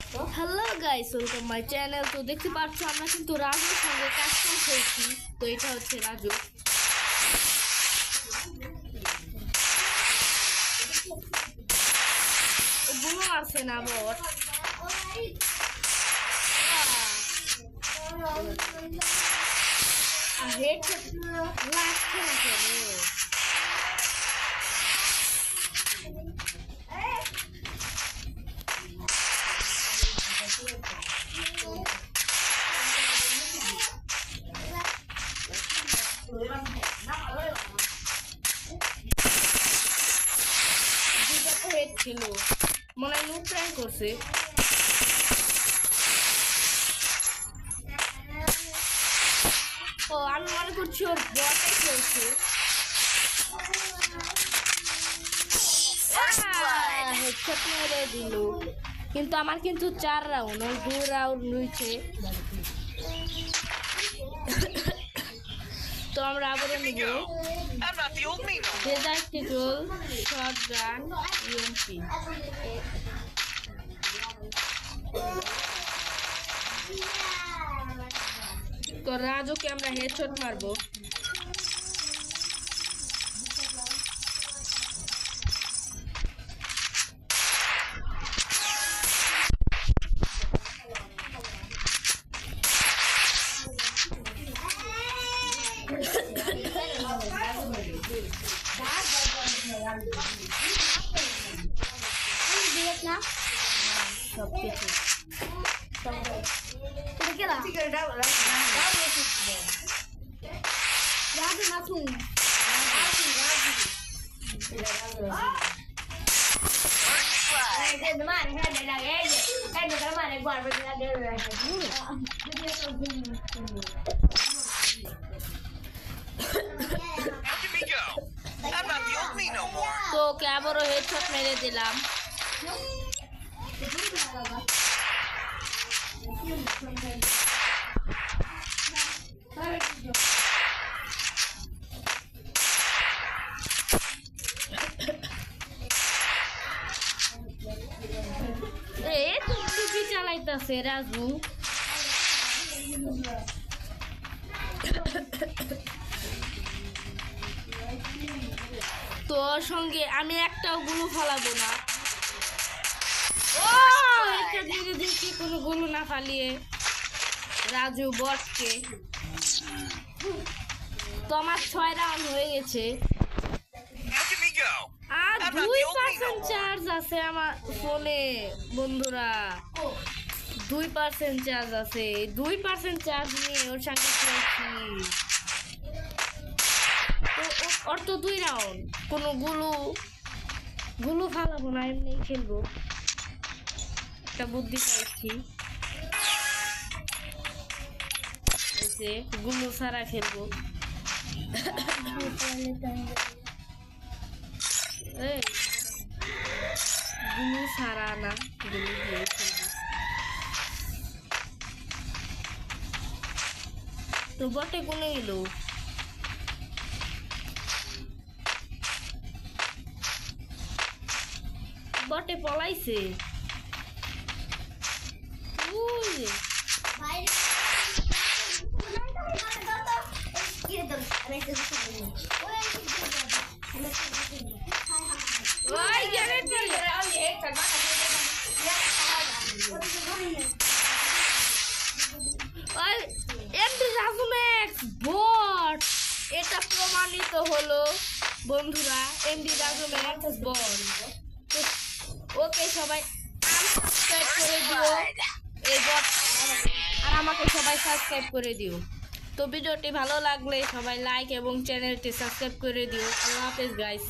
Hello guys, welcome my channel. তো দেখতে পাচ্ছ আমরা কিন্তু রাজুর সঙ্গে কাজ করছি। তো এটা হচ্ছে রাজু। গুলো আছে না বট হেড লাগছে না কেন? হেড ছিল মনে হয় নুক প্র্যাঙ্ক করছে। ও আমি মনে করছি ওর বটাই খেলছে। হেডশট মেরে দিল, কিন্তু আমার কিন্তু 4 রাউন্ড, ওর 2 রাউন্ড রয়েছে। তো আমরা আবারও নিব ডেজার্ট টিটল শটগান ইউএমপি। তো রাজুকে আমরা হেডশট মারবো। তো ওকে আবারও হেডশট মেরে দিলাম। তুমি চালাইতেছে রাজু। তোর সঙ্গে আমি একটাও গুলো ফালাবো না। এটা ধীরে দেখি কোনো গুলো না ফালিয়ে রাজু বটকে। তো আমার 6 রাউন্ড হয়ে গেছে আর 2% চার্জ আছে আমার ফোনে বন্ধুরা। 2% চার্জ আছে, 2% চার্জ নিয়ে ওর সঙ্গে খেলছি। ওর তো 2 রাউন্ড, কোনো গুলো ফালাবো না, এমনি খেলবো। একটা বুদ্ধি পাইছি, গুলো ছাড়া খেলবো। গুলো ছাড়া না, গুলো দিয়ে খেলবো। তো বটে কোনে গেল? বটে পলাইছে। এটা প্রমাণিত হলো বন্ধুরা, এমডি রাজু ম্যাক্স বল। ওকে সবাই সাবস্ক্রাইব করে দিও এই বট, আর আমাকে সবাই সাবস্ক্রাইব করে দিও। তো ভিডিওটি ভালো লাগলে সবাই লাইক এবং চ্যানেলটি সাবস্ক্রাইব করে দিও। আল্লাহ হাফেজ গাইস।